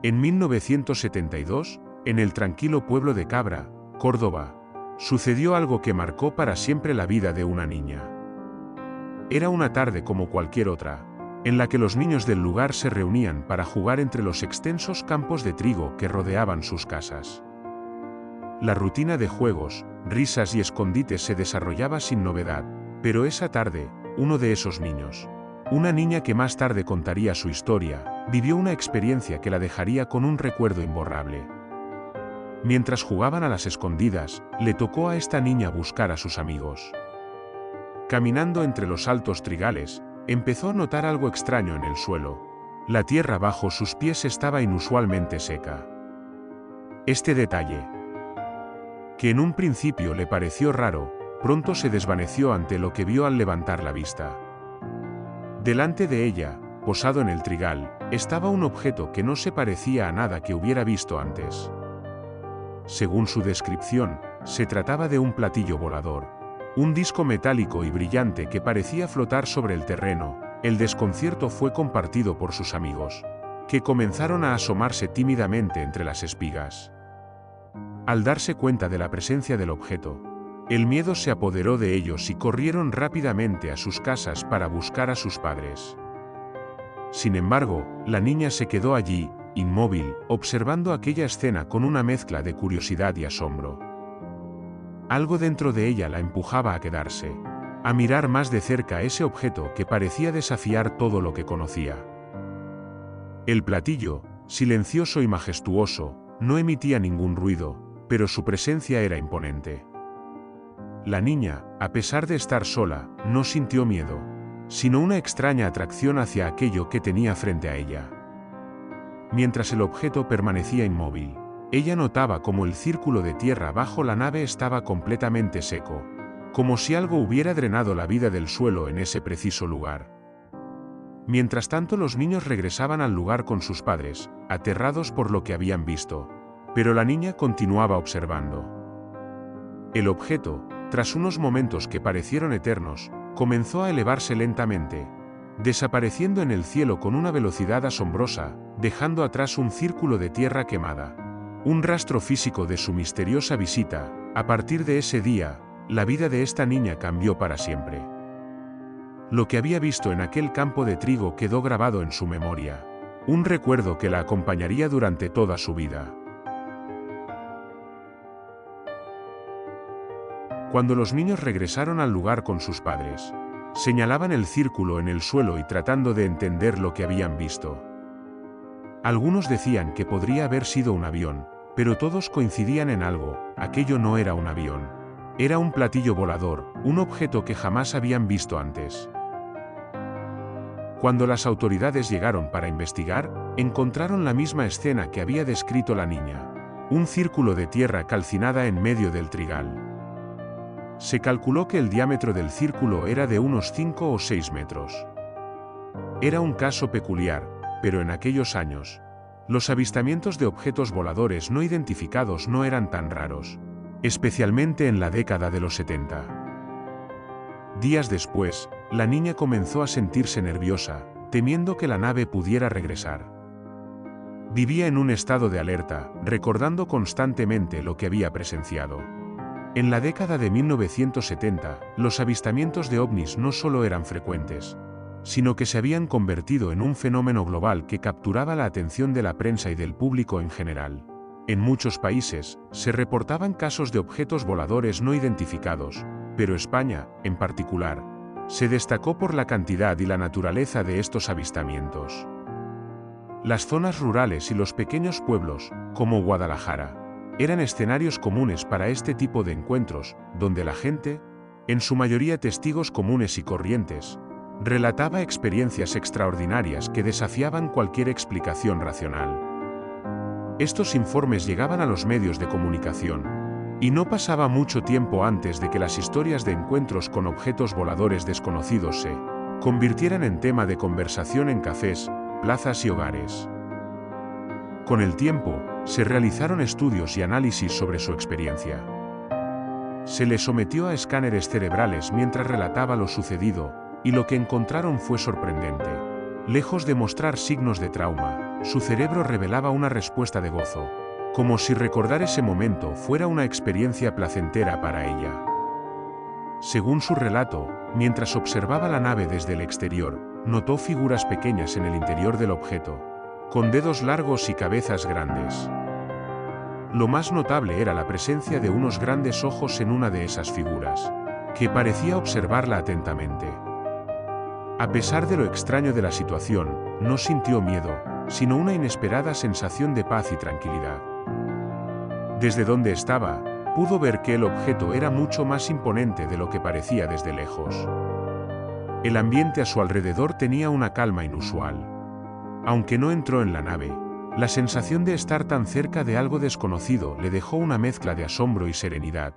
En 1972, en el tranquilo pueblo de Cabra, Córdoba, sucedió algo que marcó para siempre la vida de una niña. Era una tarde como cualquier otra, en la que los niños del lugar se reunían para jugar entre los extensos campos de trigo que rodeaban sus casas. La rutina de juegos, risas y escondites se desarrollaba sin novedad, pero esa tarde, uno de esos niños, una niña que más tarde contaría su historia, vivió una experiencia que la dejaría con un recuerdo imborrable. Mientras jugaban a las escondidas, le tocó a esta niña buscar a sus amigos. Caminando entre los altos trigales, empezó a notar algo extraño en el suelo. La tierra bajo sus pies estaba inusualmente seca. Este detalle, que en un principio le pareció raro, pronto se desvaneció ante lo que vio al levantar la vista. Delante de ella, posado en el trigal, estaba un objeto que no se parecía a nada que hubiera visto antes. Según su descripción, se trataba de un platillo volador, un disco metálico y brillante que parecía flotar sobre el terreno. El desconcierto fue compartido por sus amigos, que comenzaron a asomarse tímidamente entre las espigas. Al darse cuenta de la presencia del objeto, el miedo se apoderó de ellos y corrieron rápidamente a sus casas para buscar a sus padres. Sin embargo, la niña se quedó allí, inmóvil, observando aquella escena con una mezcla de curiosidad y asombro. Algo dentro de ella la empujaba a quedarse, a mirar más de cerca ese objeto que parecía desafiar todo lo que conocía. El platillo, silencioso y majestuoso, no emitía ningún ruido, pero su presencia era imponente. La niña, a pesar de estar sola, no sintió miedo, sino una extraña atracción hacia aquello que tenía frente a ella. Mientras el objeto permanecía inmóvil, ella notaba cómo el círculo de tierra bajo la nave estaba completamente seco, como si algo hubiera drenado la vida del suelo en ese preciso lugar. Mientras tanto, los niños regresaban al lugar con sus padres, aterrados por lo que habían visto, pero la niña continuaba observando. El objeto, tras unos momentos que parecieron eternos, comenzó a elevarse lentamente, desapareciendo en el cielo con una velocidad asombrosa, dejando atrás un círculo de tierra quemada, un rastro físico de su misteriosa visita. A partir de ese día, la vida de esta niña cambió para siempre. Lo que había visto en aquel campo de trigo quedó grabado en su memoria, un recuerdo que la acompañaría durante toda su vida. Cuando los niños regresaron al lugar con sus padres, señalaban el círculo en el suelo y tratando de entender lo que habían visto. Algunos decían que podría haber sido un avión, pero todos coincidían en algo: aquello no era un avión. Era un platillo volador, un objeto que jamás habían visto antes. Cuando las autoridades llegaron para investigar, encontraron la misma escena que había descrito la niña: un círculo de tierra calcinada en medio del trigal. Se calculó que el diámetro del círculo era de unos 5 o 6 metros. Era un caso peculiar, pero en aquellos años, los avistamientos de objetos voladores no identificados no eran tan raros, especialmente en la década de los 70. Días después, la niña comenzó a sentirse nerviosa, temiendo que la nave pudiera regresar. Vivía en un estado de alerta, recordando constantemente lo que había presenciado. En la década de 1970, los avistamientos de ovnis no solo eran frecuentes, sino que se habían convertido en un fenómeno global que capturaba la atención de la prensa y del público en general. En muchos países, se reportaban casos de objetos voladores no identificados, pero España, en particular, se destacó por la cantidad y la naturaleza de estos avistamientos. Las zonas rurales y los pequeños pueblos, como Guadalajara, eran escenarios comunes para este tipo de encuentros, donde la gente, en su mayoría testigos comunes y corrientes, relataba experiencias extraordinarias que desafiaban cualquier explicación racional. Estos informes llegaban a los medios de comunicación, y no pasaba mucho tiempo antes de que las historias de encuentros con objetos voladores desconocidos se convirtieran en tema de conversación en cafés, plazas y hogares. Con el tiempo, se realizaron estudios y análisis sobre su experiencia. Se le sometió a escáneres cerebrales mientras relataba lo sucedido, y lo que encontraron fue sorprendente. Lejos de mostrar signos de trauma, su cerebro revelaba una respuesta de gozo, como si recordar ese momento fuera una experiencia placentera para ella. Según su relato, mientras observaba la nave desde el exterior, notó figuras pequeñas en el interior del objeto, con dedos largos y cabezas grandes. Lo más notable era la presencia de unos grandes ojos en una de esas figuras, que parecía observarla atentamente. A pesar de lo extraño de la situación, no sintió miedo, sino una inesperada sensación de paz y tranquilidad. Desde donde estaba, pudo ver que el objeto era mucho más imponente de lo que parecía desde lejos. El ambiente a su alrededor tenía una calma inusual. Aunque no entró en la nave, la sensación de estar tan cerca de algo desconocido le dejó una mezcla de asombro y serenidad,